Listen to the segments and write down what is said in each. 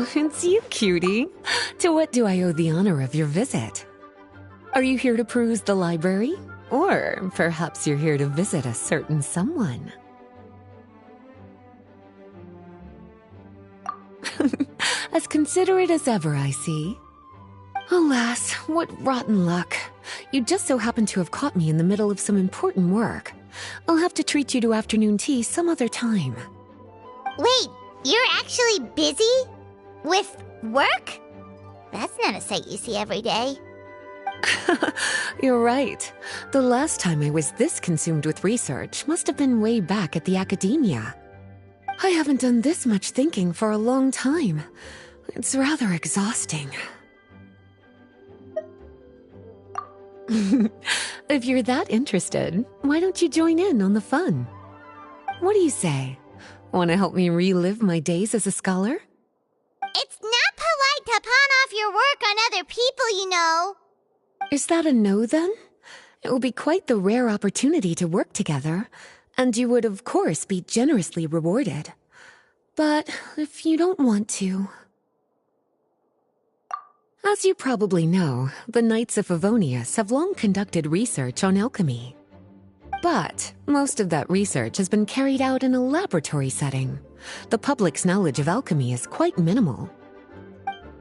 Oh, it's you, cutie. To what do I owe the honor of your visit? Are you here to peruse the library? Or perhaps you're here to visit a certain someone? As considerate as ever, I see. Alas, what rotten luck. You just so happen to have caught me in the middle of some important work. I'll have to treat you to afternoon tea some other time. Wait, you're actually busy? With work? That's not a sight you see every day. You're right. The last time I was this consumed with research must have been way back at the academia. I haven't done this much thinking for a long time. It's rather exhausting. If you're that interested, why don't you join in on the fun? What do you say? Want to help me relive my days as a scholar? It's not polite to pawn off your work on other people, you know. Is that a no, then? It will be quite the rare opportunity to work together, and you would, of course, be generously rewarded. But if you don't want to... As you probably know, the Knights of Favonius have long conducted research on alchemy. But most of that research has been carried out in a laboratory setting. The public's knowledge of alchemy is quite minimal.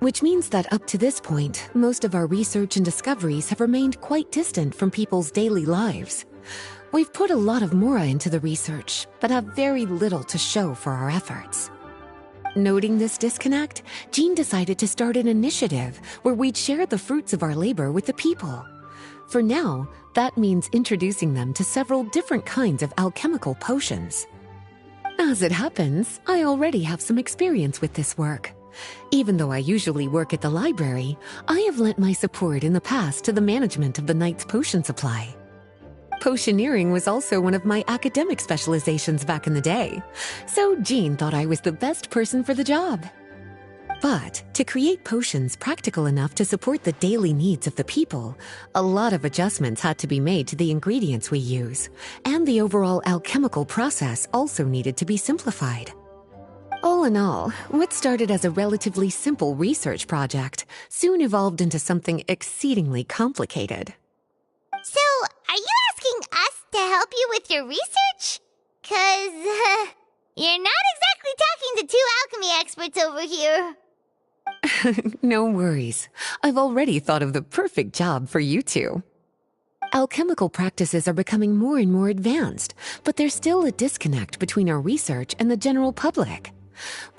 Which means that up to this point, most of our research and discoveries have remained quite distant from people's daily lives. We've put a lot of mora into the research, but have very little to show for our efforts. Noting this disconnect, Jean decided to start an initiative where we'd share the fruits of our labor with the people. For now, that means introducing them to several different kinds of alchemical potions. As it happens, I already have some experience with this work. Even though I usually work at the library, I have lent my support in the past to the management of the Knight's potion supply. Potioneering was also one of my academic specializations back in the day, so Jean thought I was the best person for the job. But to create potions practical enough to support the daily needs of the people, a lot of adjustments had to be made to the ingredients we use, and the overall alchemical process also needed to be simplified. All in all, what started as a relatively simple research project soon evolved into something exceedingly complicated. So, are you asking us to help you with your research? 'Cause, you're not exactly talking to two alchemy experts over here. No worries. I've already thought of the perfect job for you two. Alchemical practices are becoming more and more advanced, but there's still a disconnect between our research and the general public.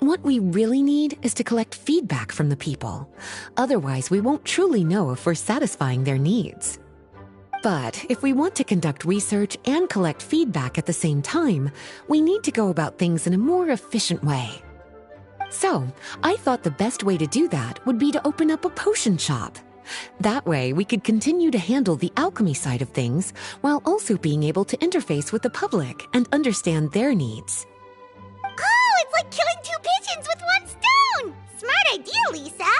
What we really need is to collect feedback from the people. Otherwise, we won't truly know if we're satisfying their needs. But if we want to conduct research and collect feedback at the same time, we need to go about things in a more efficient way. So, I thought the best way to do that would be to open up a potion shop. That way, we could continue to handle the alchemy side of things while also being able to interface with the public and understand their needs. Oh, it's like killing two pigeons with one stone! Smart idea, Lisa!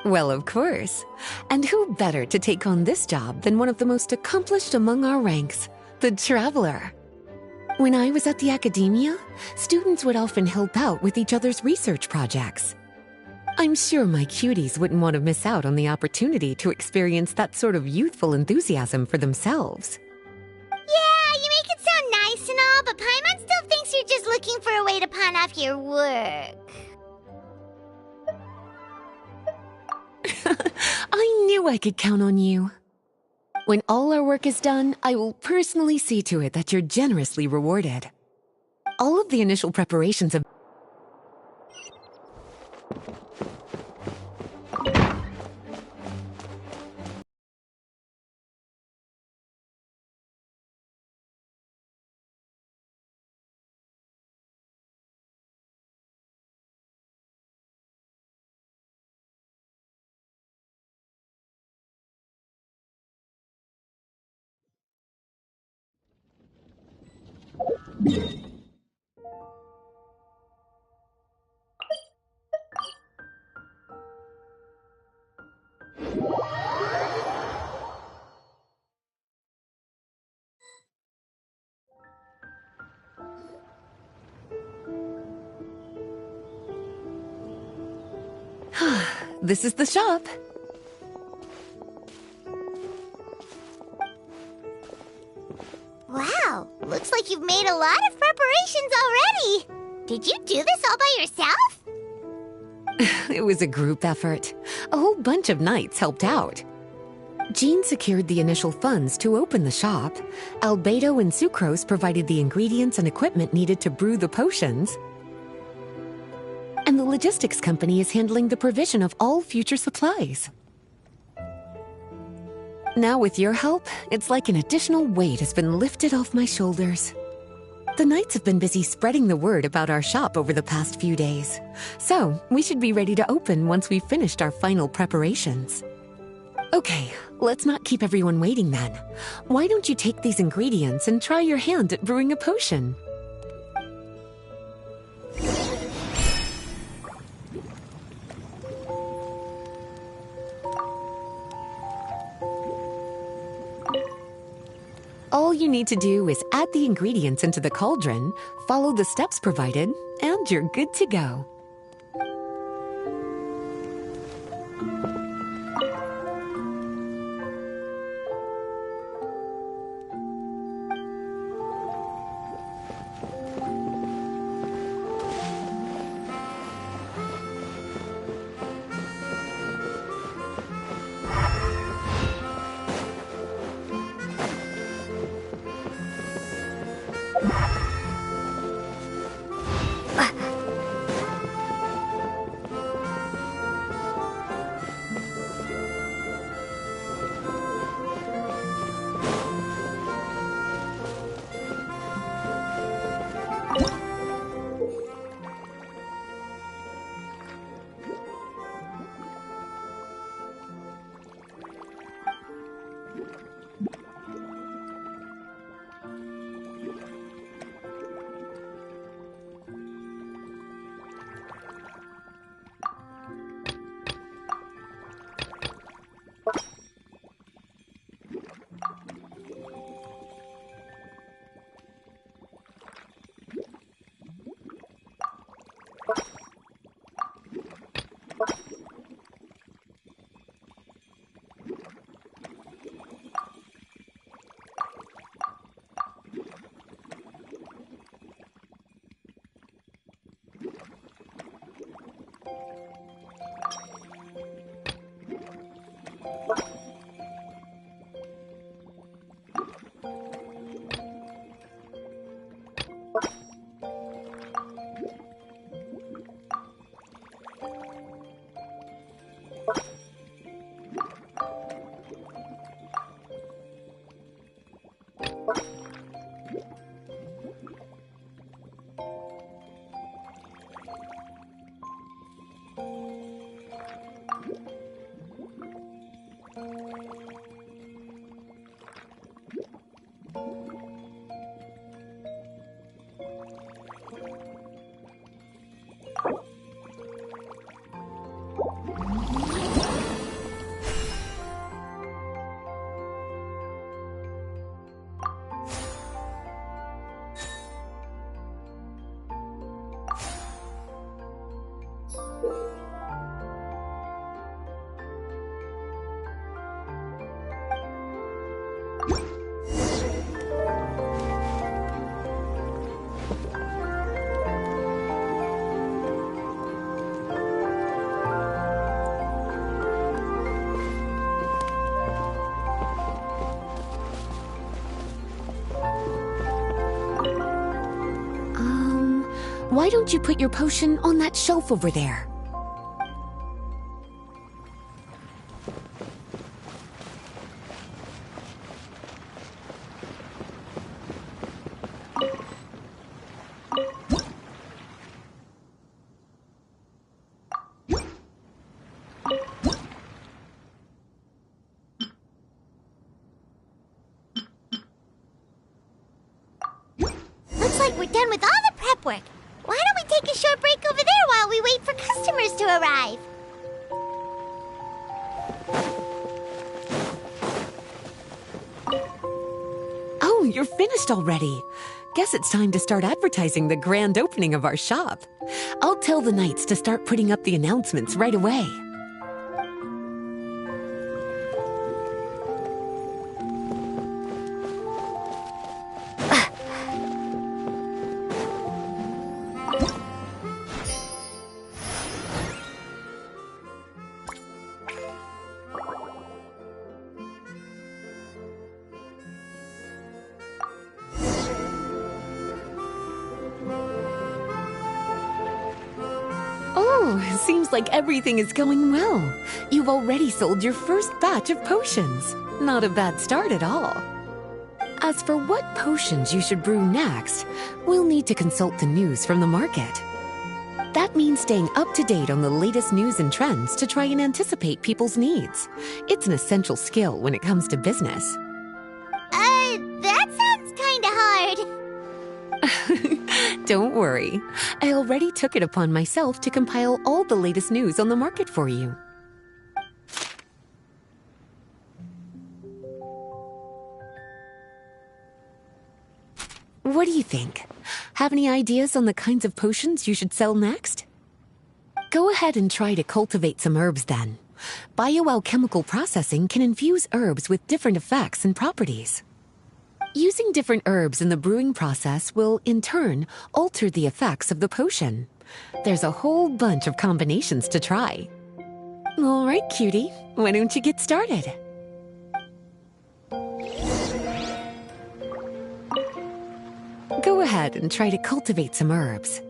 Well, of course. And who better to take on this job than one of the most accomplished among our ranks, the Traveler? When I was at the academia, students would often help out with each other's research projects. I'm sure my cuties wouldn't want to miss out on the opportunity to experience that sort of youthful enthusiasm for themselves. Yeah, you make it sound nice and all, but Paimon still thinks you're just looking for a way to pawn off your work. I knew I could count on you. When all our work is done, I will personally see to it that you're generously rewarded. All of the initial preparations have... this is the shop. Wow, looks like you've made a lot of preparations already. Did you do this all by yourself? It was a group effort. A whole bunch of knights helped out. Jean secured the initial funds to open the shop. Albedo and Sucrose provided the ingredients and equipment needed to brew the potions. And the logistics company is handling the provision of all future supplies. Now with your help, it's like an additional weight has been lifted off my shoulders. The knights have been busy spreading the word about our shop over the past few days. So, we should be ready to open once we've finished our final preparations. Okay, let's not keep everyone waiting then. Why don't you take these ingredients and try your hand at brewing a potion? All you need to do is add the ingredients into the cauldron, follow the steps provided, and you're good to go. Why don't you put your potion on that shelf over there? Looks like we're done with all the prep work. Why don't we take a short break over there while we wait for customers to arrive? Oh, you're finished already. Guess it's time to start advertising the grand opening of our shop. I'll tell the knights to start putting up the announcements right away. seems like everything is going well. You've already sold your first batch of potions. Not a bad start at all. As for what potions you should brew next, we'll need to consult the news from the market. That means staying up to date on the latest news and trends to try and anticipate people's needs. It's an essential skill when it comes to business. That sounds kinda hard. Don't worry. I already took it upon myself to compile all the latest news on the market for you. What do you think? Have any ideas on the kinds of potions you should sell next? Go ahead and try to cultivate some herbs then. Bioalchemical processing can infuse herbs with different effects and properties. Using different herbs in the brewing process will, in turn, alter the effects of the potion. There's a whole bunch of combinations to try. All right, cutie, why don't you get started? Go ahead and try to cultivate some herbs.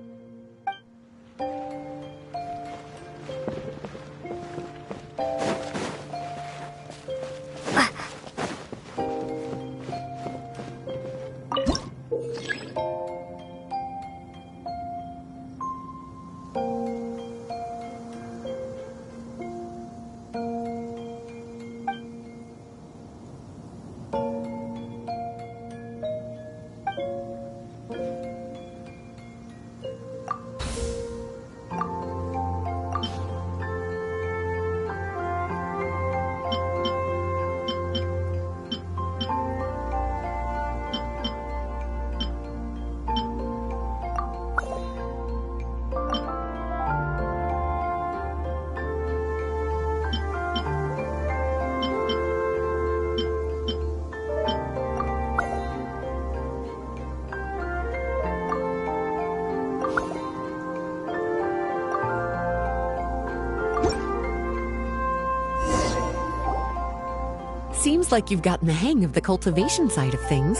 Seems like you've gotten the hang of the cultivation side of things.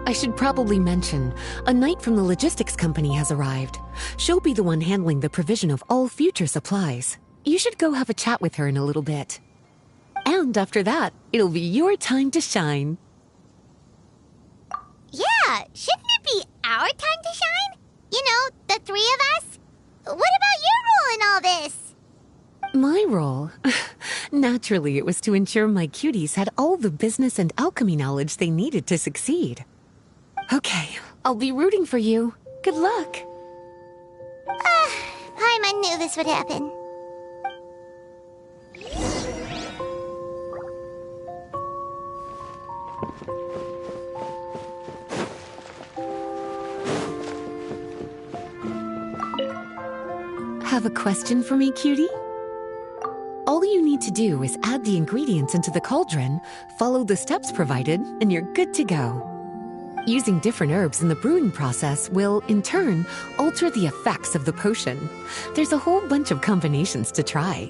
I should probably mention, a knight from the logistics company has arrived. She'll be the one handling the provision of all future supplies. You should go have a chat with her in a little bit. And after that, it'll be your time to shine. Yeah, shouldn't it be our time to shine? You know, the three of us? What about your role in all this? My role? Naturally, it was to ensure my cuties had all the business and alchemy knowledge they needed to succeed. Okay, I'll be rooting for you. Good luck. Paimon knew this would happen. Have a question for me, cutie? All you need to do is add the ingredients into the cauldron, follow the steps provided, and you're good to go. Using different herbs in the brewing process will, in turn, alter the effects of the potion. There's a whole bunch of combinations to try.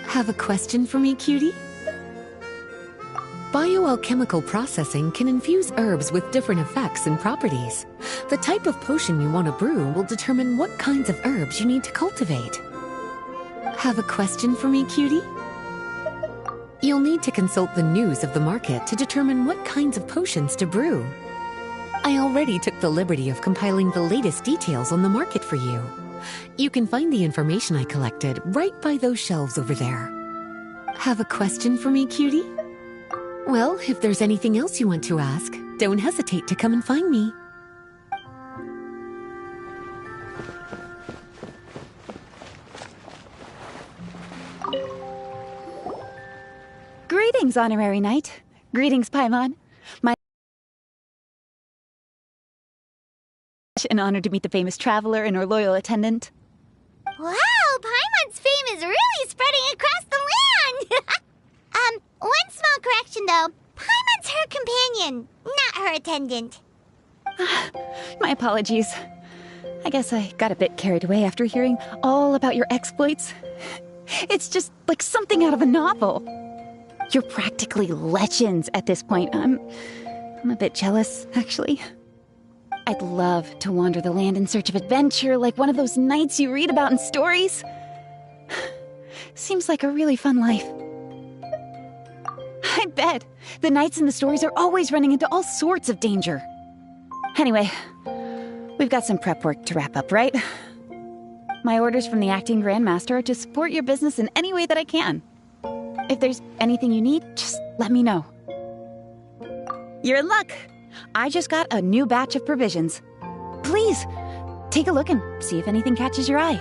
Have a question for me, cutie? Bioalchemical processing can infuse herbs with different effects and properties. The type of potion you want to brew will determine what kinds of herbs you need to cultivate. Have a question for me, cutie? You'll need to consult the news of the market to determine what kinds of potions to brew. I already took the liberty of compiling the latest details on the market for you. You can find the information I collected right by those shelves over there. Have a question for me, cutie? Well, if there's anything else you want to ask, don't hesitate to come and find me. Greetings, Honorary Knight. Greetings, Paimon. An honor to meet the famous traveler and her loyal attendant. Wow, Paimon's fame is really spreading across the land! One small correction though. Paimon's her companion, not her attendant. My apologies. I guess I got a bit carried away after hearing all about your exploits. It's just like something out of a novel. You're practically legends at this point. I'm a bit jealous, actually. I'd love to wander the land in search of adventure like one of those knights you read about in stories. Seems like a really fun life. I bet. The knights in the stories are always running into all sorts of danger. Anyway, we've got some prep work to wrap up, right? My orders from the acting grandmaster are to support your business in any way that I can. If there's anything you need, just let me know. You're in luck. I just got a new batch of provisions. Please, take a look and see if anything catches your eye.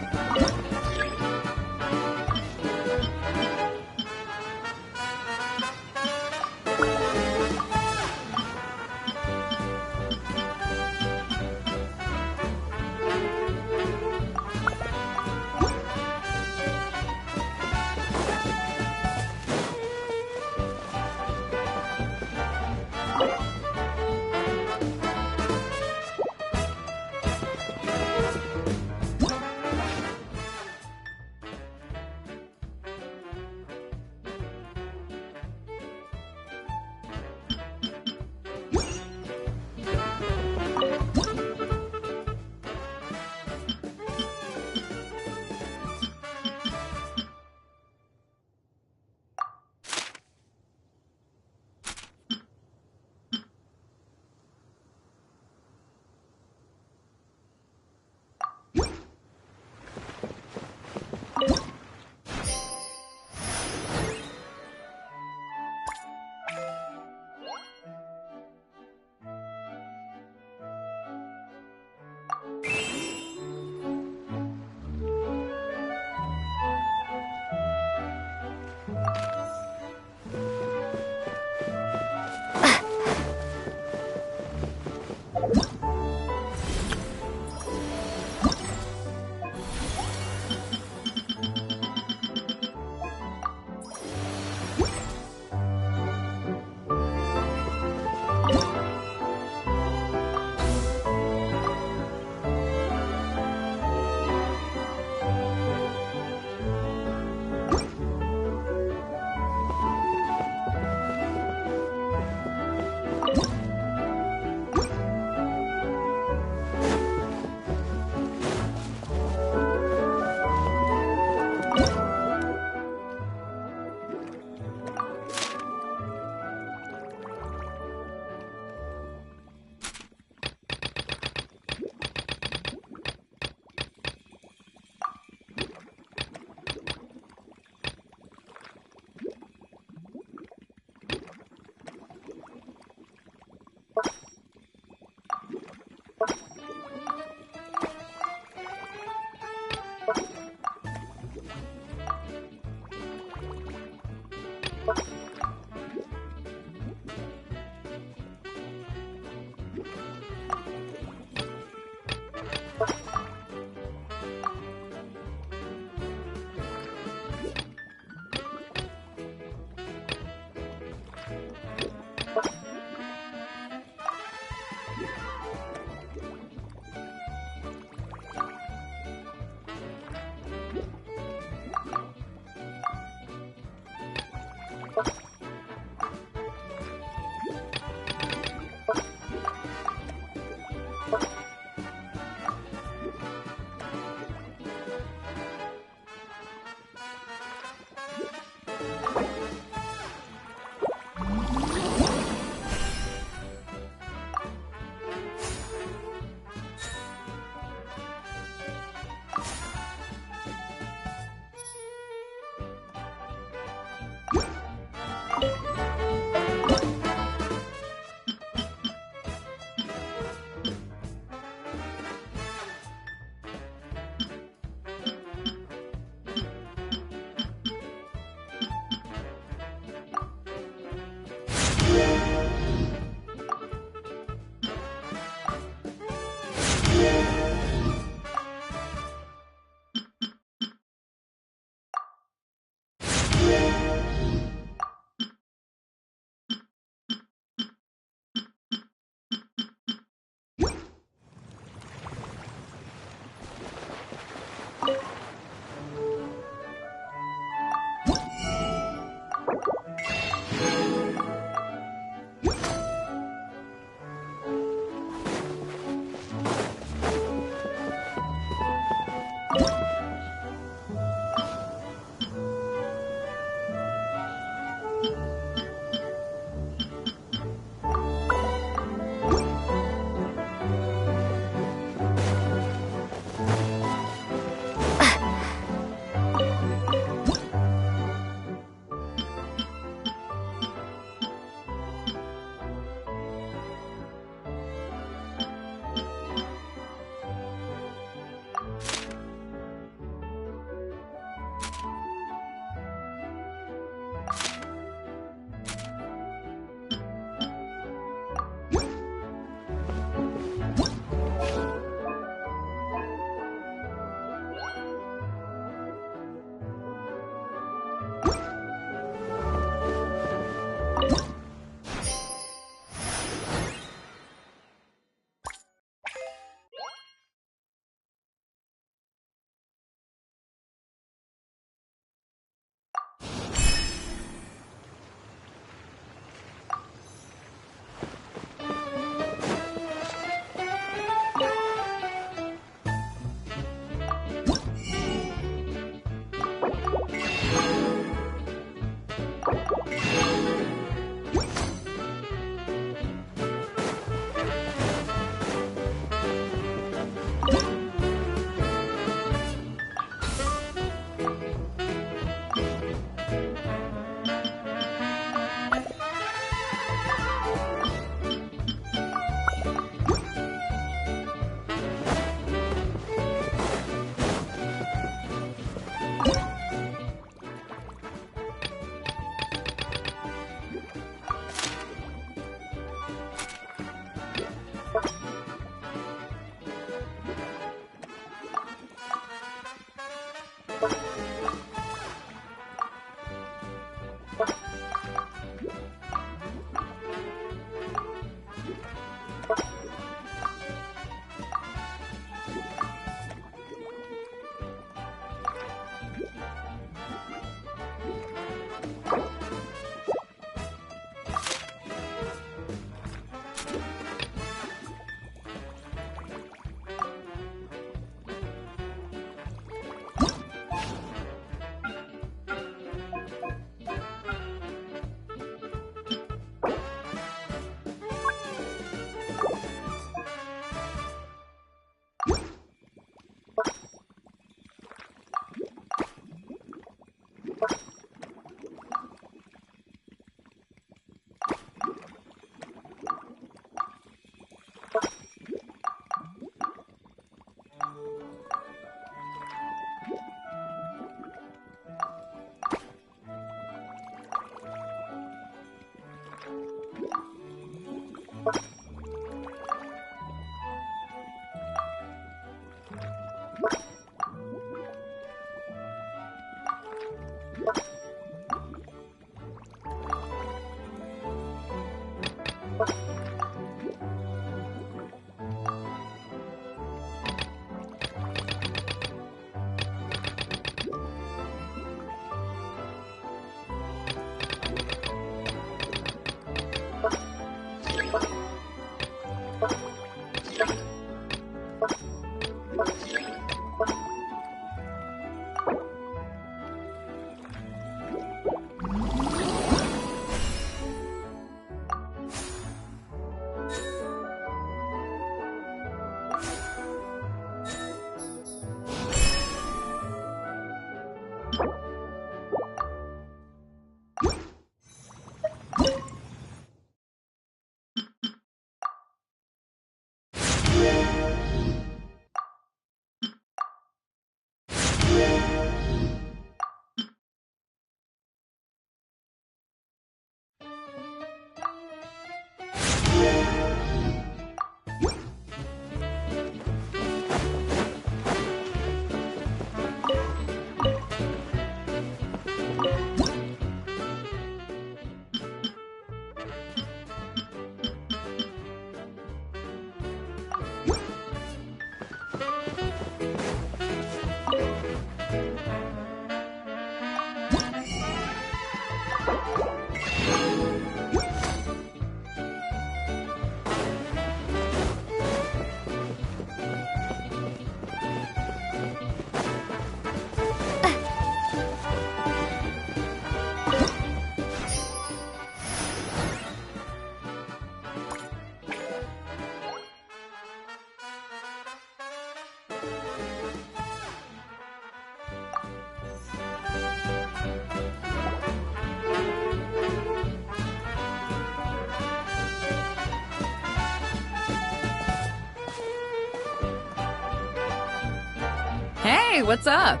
Hey, what's up?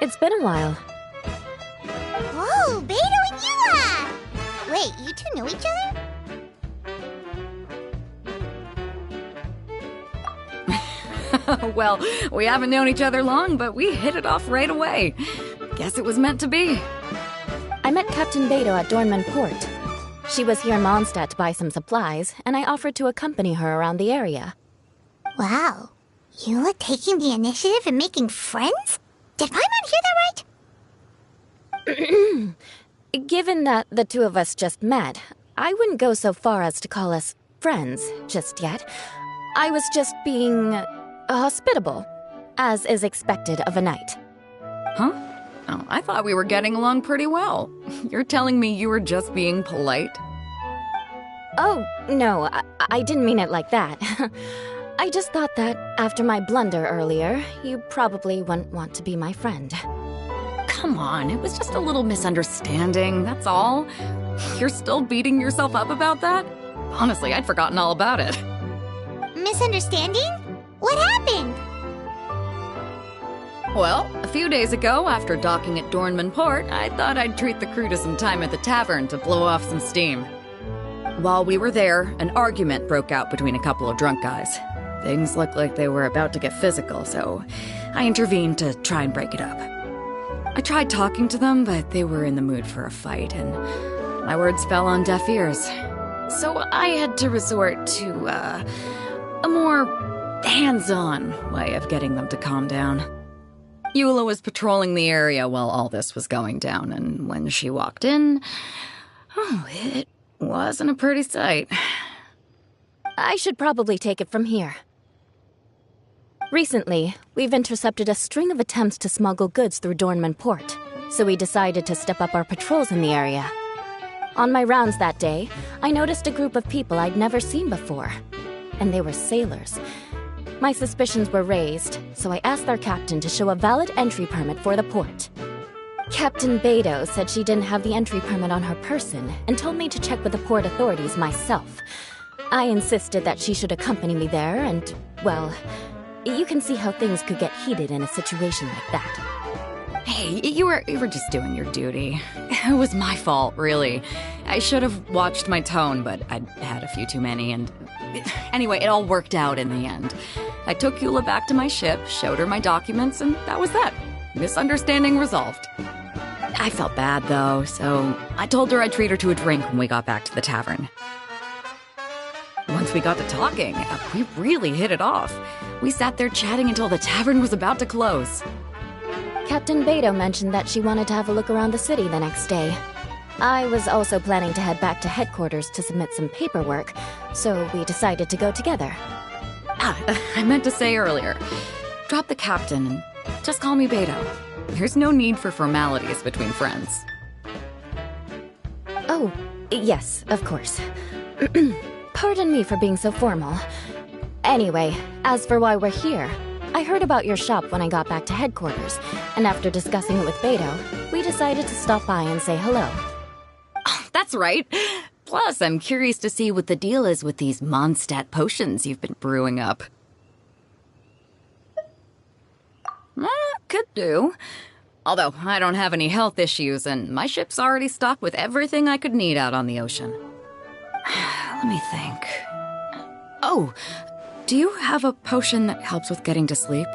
It's been a while. Whoa, Beto and Yua! Wait, you two know each other? Well, we haven't known each other long, but we hit it off right away. Guess it was meant to be. I met Captain Beto at Dornman Port. She was here in Mondstadt to buy some supplies, and I offered to accompany her around the area. Wow. Yua taking the initiative and making friends? Did Paimon hear that right? Given that the two of us just met, I wouldn't go so far as to call us friends just yet. I was just being hospitable, as is expected of a knight. Huh? Oh, I thought we were getting along pretty well. You're telling me you were just being polite? Oh, no, I didn't mean it like that. I just thought that after my blunder earlier, you probably wouldn't want to be my friend. Come on, it was just a little misunderstanding, that's all. You're still beating yourself up about that? Honestly, I'd forgotten all about it. Misunderstanding? What happened? Well, a few days ago, after docking at Dornman Port, I thought I'd treat the crew to some time at the tavern to blow off some steam. While we were there, an argument broke out between a couple of drunk guys. Things looked like they were about to get physical, so I intervened to try and break it up. I tried talking to them, but they were in the mood for a fight, and my words fell on deaf ears. So I had to resort to, a more hands-on way of getting them to calm down. Eula was patrolling the area while all this was going down, and when she walked in, it wasn't a pretty sight. I should probably take it from here. Recently, we've intercepted a string of attempts to smuggle goods through Dornman Port, so we decided to step up our patrols in the area. On my rounds that day, I noticed a group of people I'd never seen before, and they were sailors. My suspicions were raised, so I asked their captain to show a valid entry permit for the port. Captain Beidou said she didn't have the entry permit on her person and told me to check with the port authorities myself. I insisted that she should accompany me there and, well, you can see how things could get heated in a situation like that. Hey, you were just doing your duty. It was my fault, really. I should have watched my tone, but I'd had a few too many, and... Anyway, it all worked out in the end. I took Eula back to my ship, showed her my documents, and that was that. Misunderstanding resolved. I felt bad, though, so I told her I'd treat her to a drink when we got back to the tavern. Once we got to talking, we really hit it off. We sat there chatting until the tavern was about to close. Captain Beidou mentioned that she wanted to have a look around the city the next day. I was also planning to head back to headquarters to submit some paperwork, so we decided to go together. I meant to say earlier, drop the captain and just call me Beidou. There's no need for formalities between friends. Oh, yes, of course. Pardon me for being so formal. Anyway, as for why we're here, I heard about your shop when I got back to headquarters, and after discussing it with Beidou, we decided to stop by and say hello. Oh, that's right. Plus, I'm curious to see what the deal is with these Mondstadt potions you've been brewing up. Could do. Although, I don't have any health issues, and my ship's already stocked with everything I could need out on the ocean. Let me think. Oh, do you have a potion that helps with getting to sleep?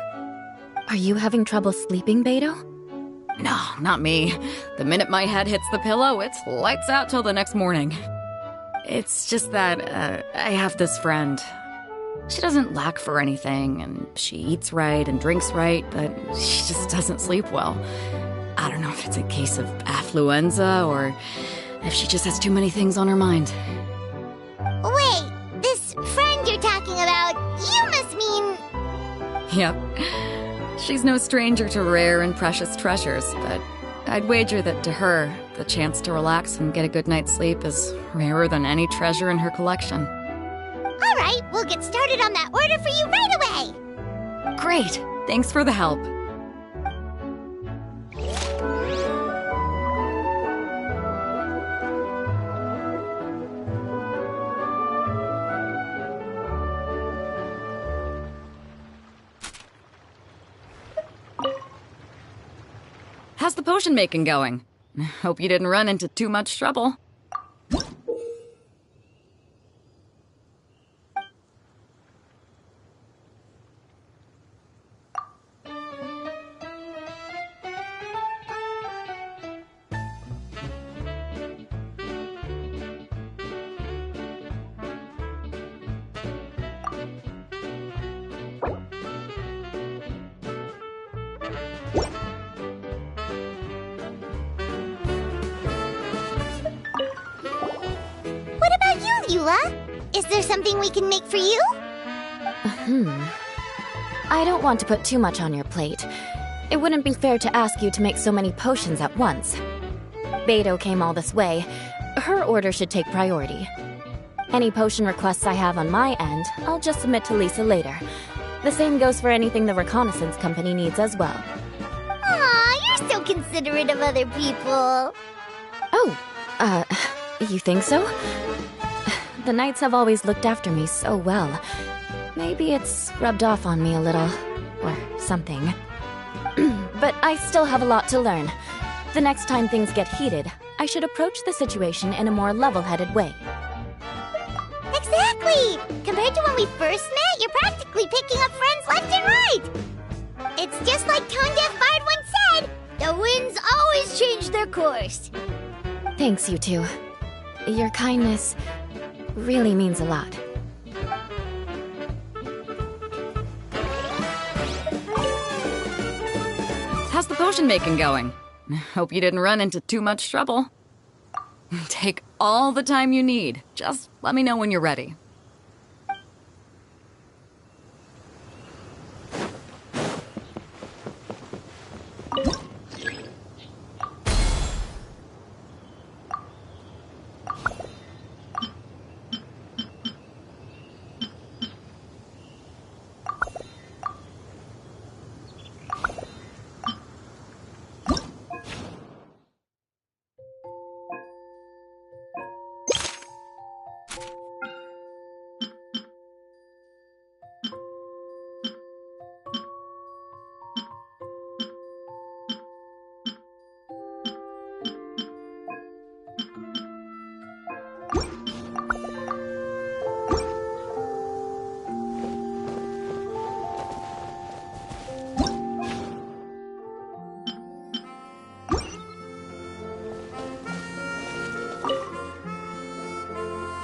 Are you having trouble sleeping, Beidou? No, not me. The minute my head hits the pillow, it's lights out till the next morning. It's just that, I have this friend. She doesn't lack for anything, and she eats right and drinks right, but she just doesn't sleep well. I don't know if it's a case of affluenza, or if she just has too many things on her mind. Wait, this friend you're talking about, you must mean... Yep. She's no stranger to rare and precious treasures, but I'd wager that to her, the chance to relax and get a good night's sleep is rarer than any treasure in her collection. All right, we'll get started on that order for you right away. Great. Thanks for the help. How's the potion making going? Hope you didn't run into too much trouble. What about you, Eula? Is there something we can make for you? I don't want to put too much on your plate. It wouldn't be fair to ask you to make so many potions at once. Beidou came all this way. Her order should take priority. Any potion requests I have on my end, I'll just submit to Lisa later. The same goes for anything the reconnaissance company needs as well. Aw, you're so considerate of other people. Oh, you think so? The Knights have always looked after me so well. Maybe it's rubbed off on me a little, or something. But I still have a lot to learn. The next time things get heated, I should approach the situation in a more level-headed way. Exactly! Exactly! Compared to when we first met, you're practically picking up friends left and right! It's just like Tone Deaf Bard once said, the winds always change their course. Thanks, you two. Your kindness really means a lot. How's the potion making going? Hope you didn't run into too much trouble. Take all the time you need. Just let me know when you're ready.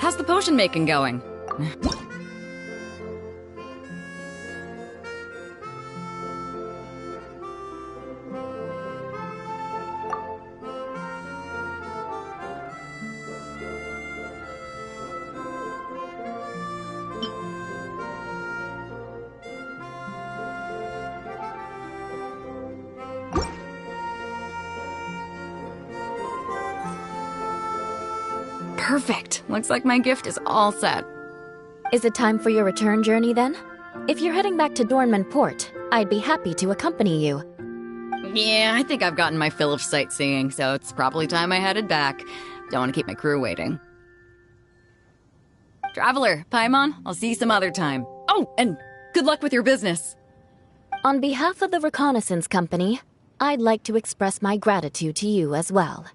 How's the potion making going? Perfect. Looks like my gift is all set. Is it time for your return journey then? If you're heading back to Dornman Port, I'd be happy to accompany you. Yeah, I think I've gotten my fill of sightseeing, so it's probably time I headed back. Don't want to keep my crew waiting. Traveler, Paimon, I'll see you some other time. Oh, and good luck with your business. On behalf of the Reconnaissance Company, I'd like to express my gratitude to you as well.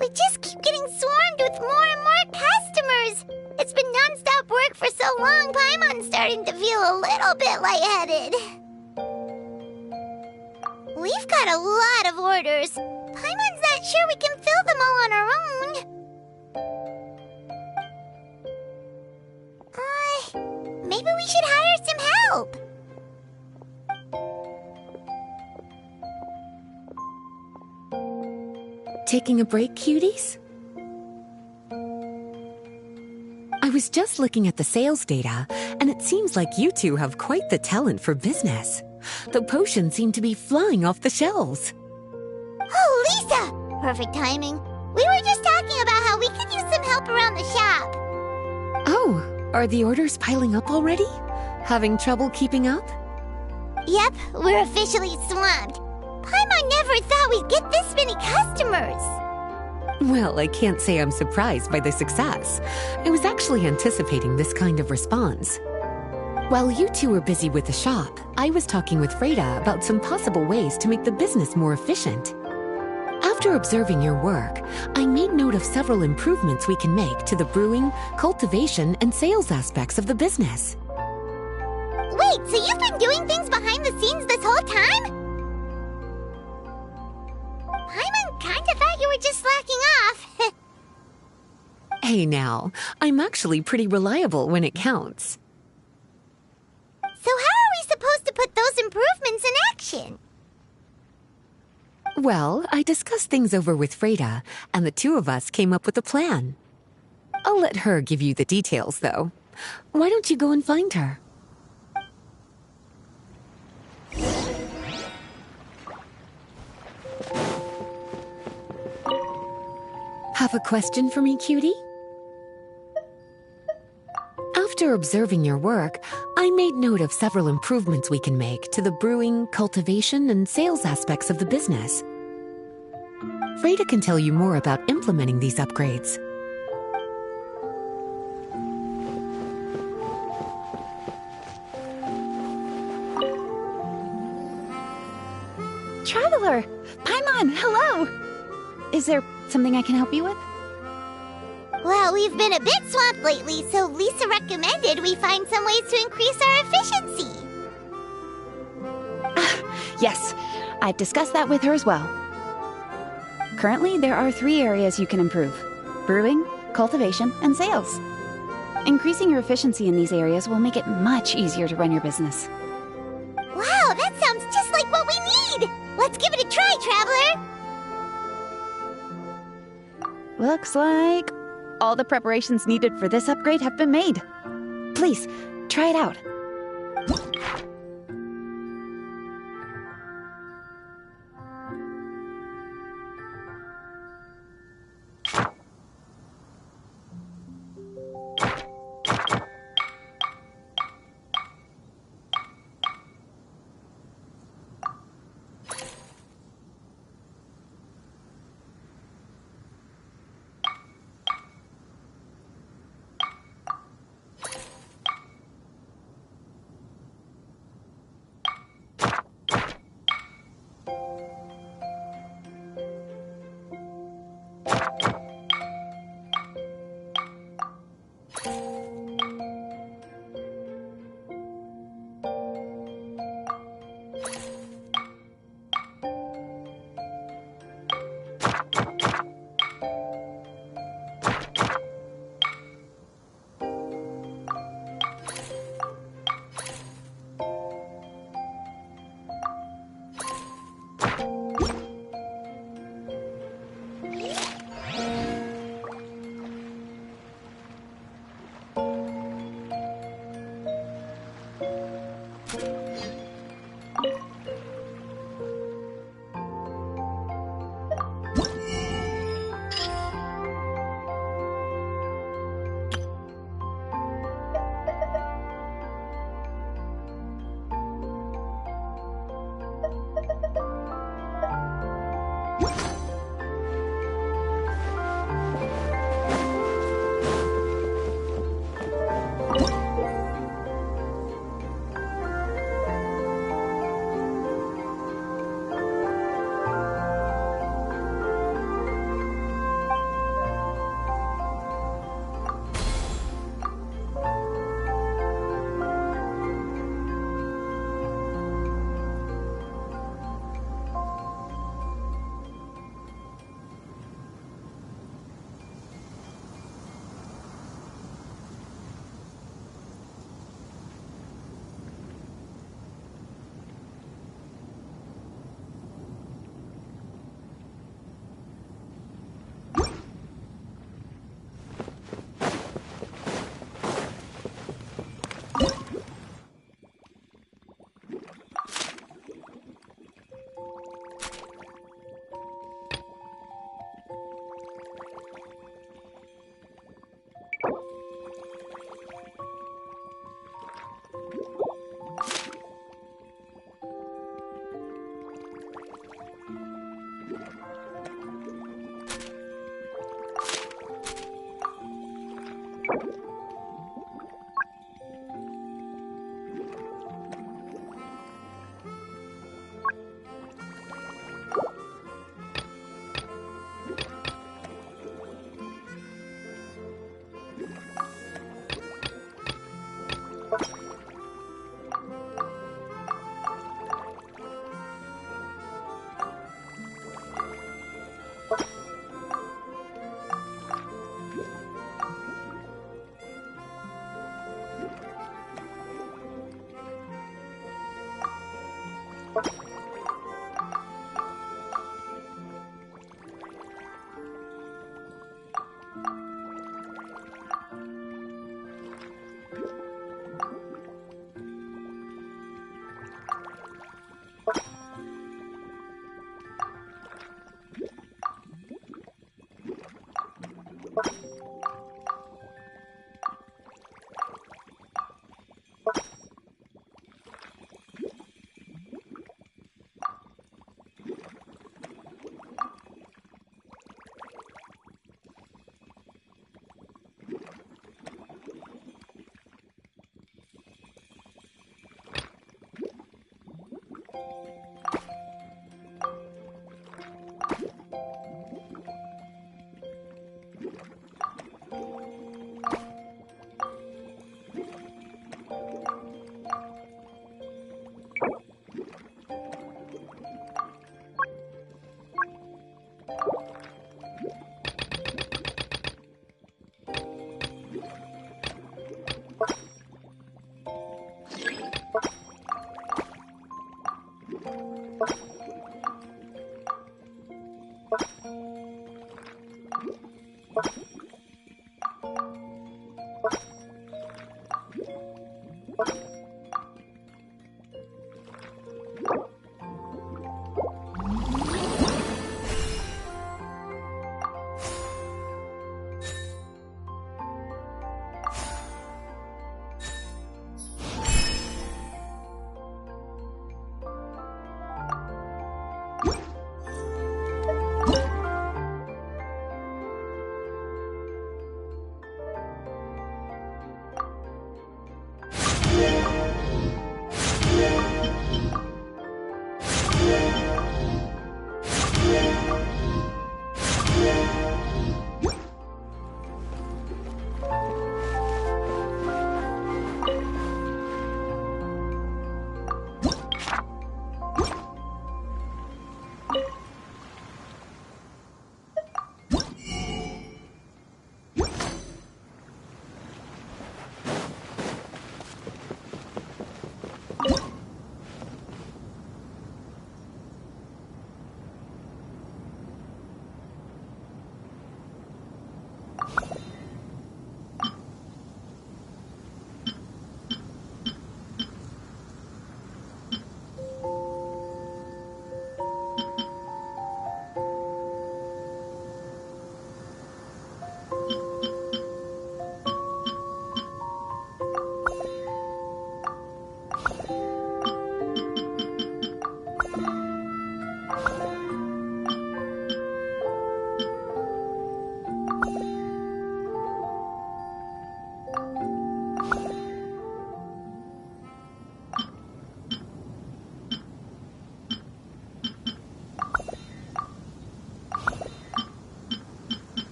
We just keep getting swarmed with more and more customers. It's been non-stop work for so long, Paimon's starting to feel a little bit lightheaded. We've got a lot of orders. Paimon's not sure we can fill them all on our own. Maybe we should hire some help. Taking a break, cuties? I was just looking at the sales data, and it seems like you two have quite the talent for business. The potions seem to be flying off the shelves. Oh, Lisa! Perfect timing. We were just talking about how we could use some help around the shop. Oh, are the orders piling up already? Having trouble keeping up? Yep, we're officially swamped. Paimon never thought we'd get this many customers. Well, I can't say I'm surprised by the success. I was actually anticipating this kind of response. While you two were busy with the shop, I was talking with Freda about some possible ways to make the business more efficient. After observing your work, I made note of several improvements we can make to the brewing, cultivation, and sales aspects of the business. Wait, so you've been doing things behind the scenes this whole time? Paimon kinda thought you were just slacking off. Hey now, I'm actually pretty reliable when it counts. So how are we supposed to put those improvements in action? Well, I discussed things over with Freda, and the two of us came up with a plan. I'll let her give you the details, though. Why don't you go and find her? Have a question for me, cutie? After observing your work, I made note of several improvements we can make to the brewing, cultivation, and sales aspects of the business. Freda can tell you more about implementing these upgrades. Traveler! Paimon, hello! Is there something I can help you with? Well, we've been a bit swamped lately, so Lisa recommended we find some ways to increase our efficiency. Yes, I've discussed that with her as well. Currently, there are 3 areas you can improve: brewing, cultivation, and sales. Increasing your efficiency in these areas will make it much easier to run your business. Wow, that sounds just like what we need! Let's give it a try, Traveler! Looks like all the preparations needed for this upgrade have been made. Please, try it out.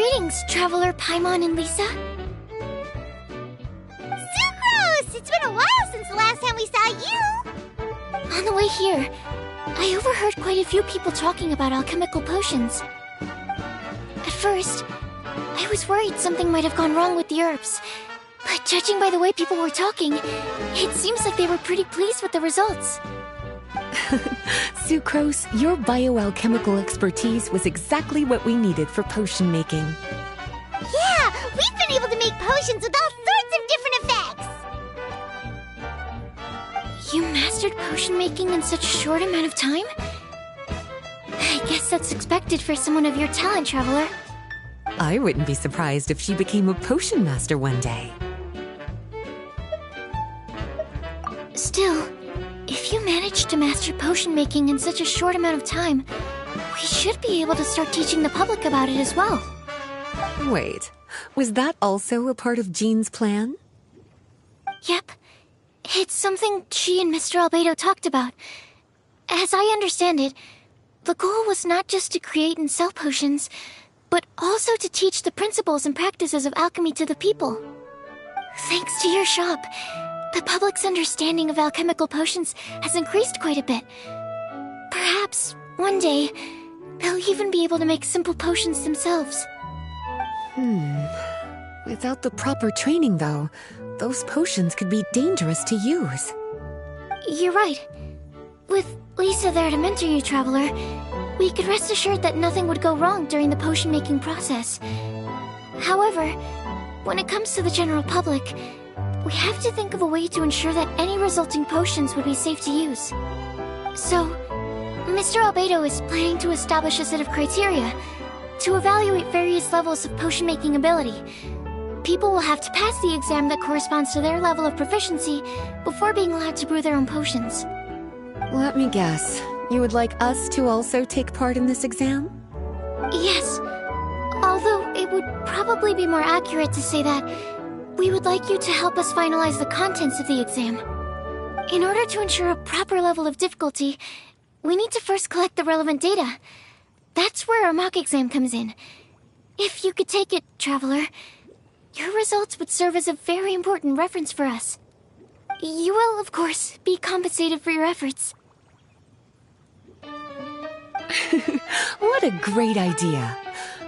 Greetings, Traveler Paimon and Lisa. Sucrose! It's been a while since the last time we saw you! On the way here, I overheard quite a few people talking about alchemical potions. At first, I was worried something might have gone wrong with the herbs. But judging by the way people were talking, it seems like they were pretty pleased with the results. Sucrose, your bioalchemical expertise was exactly what we needed for potion making. Yeah, we've been able to make potions with all sorts of different effects! You mastered potion making in such a short amount of time? I guess that's expected for someone of your talent, Traveler. I wouldn't be surprised if she became a potion master one day. Still, if you managed to master potion making in such a short amount of time, we should be able to start teaching the public about it as well. Wait, was that also a part of Jean's plan? Yep. It's something she and Mr. Albedo talked about. As I understand it, the goal was not just to create and sell potions, but also to teach the principles and practices of alchemy to the people. Thanks to your shop, the public's understanding of alchemical potions has increased quite a bit. Perhaps, one day, they'll even be able to make simple potions themselves. Without the proper training, though, those potions could be dangerous to use. You're right. With Lisa there to mentor you, Traveler, we could rest assured that nothing would go wrong during the potion-making process. However, when it comes to the general public, we have to think of a way to ensure that any resulting potions would be safe to use. So, Mr. Albedo is planning to establish a set of criteria to evaluate various levels of potion-making ability. People will have to pass the exam that corresponds to their level of proficiency before being allowed to brew their own potions. Let me guess. You would like us to also take part in this exam? Yes. Although it would probably be more accurate to say that we would like you to help us finalize the contents of the exam. In order to ensure a proper level of difficulty, we need to first collect the relevant data. That's where our mock exam comes in. If you could take it, Traveler, your results would serve as a very important reference for us. You will, of course, be compensated for your efforts. What a great idea!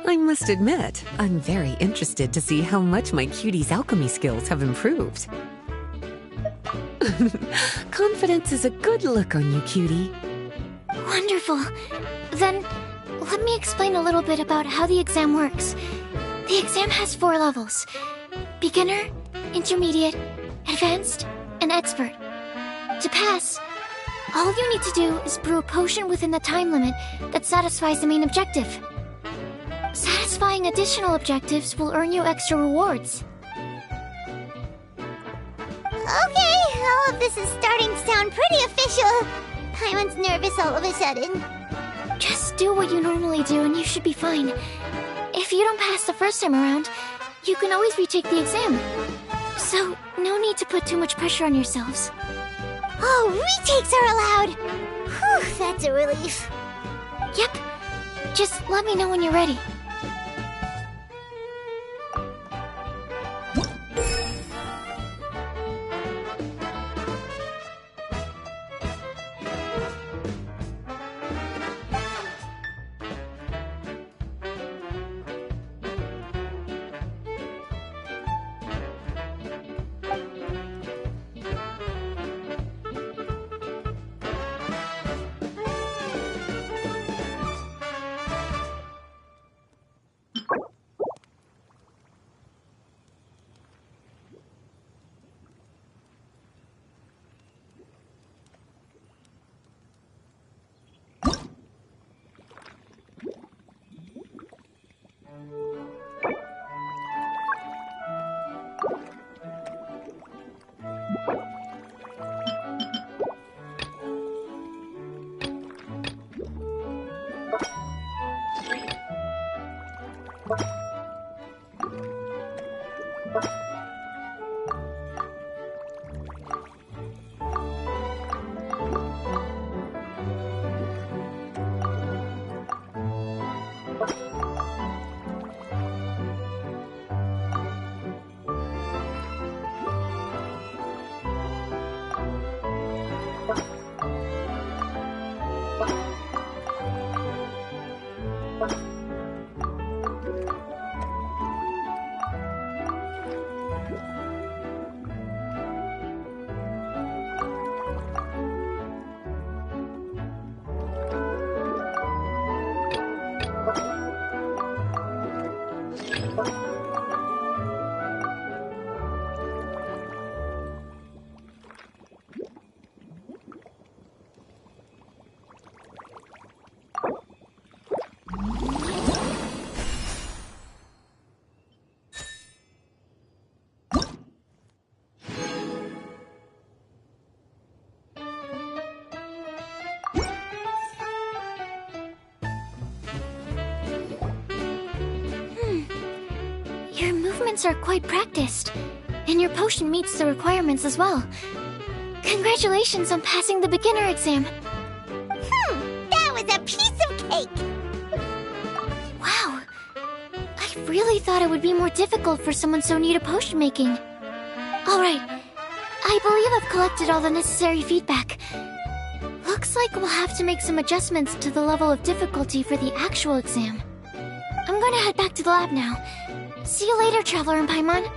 I must admit, I'm very interested to see how much my cutie's alchemy skills have improved. Confidence is a good look on you, cutie. Wonderful. Then, let me explain a little bit about how the exam works. The exam has 4 levels: beginner, intermediate, advanced, and expert. To pass, all you need to do is brew a potion within the time limit that satisfies the main objective. Satisfying additional objectives will earn you extra rewards. Okay, all of this is starting to sound pretty official. Paimon's nervous all of a sudden. Just do what you normally do and you should be fine. If you don't pass the first time around, you can always retake the exam. So, no need to put too much pressure on yourselves. Oh, retakes are allowed! Whew, that's a relief. Yep. Just let me know when you're ready. Your movements are quite practiced, and your potion meets the requirements as well. Congratulations on passing the beginner exam. That was a piece of cake! Wow. I really thought it would be more difficult for someone so new to potion making. Alright. I believe I've collected all the necessary feedback. Looks like we'll have to make some adjustments to the level of difficulty for the actual exam. I'm gonna head back to the lab now. See you later, Traveler and Paimon.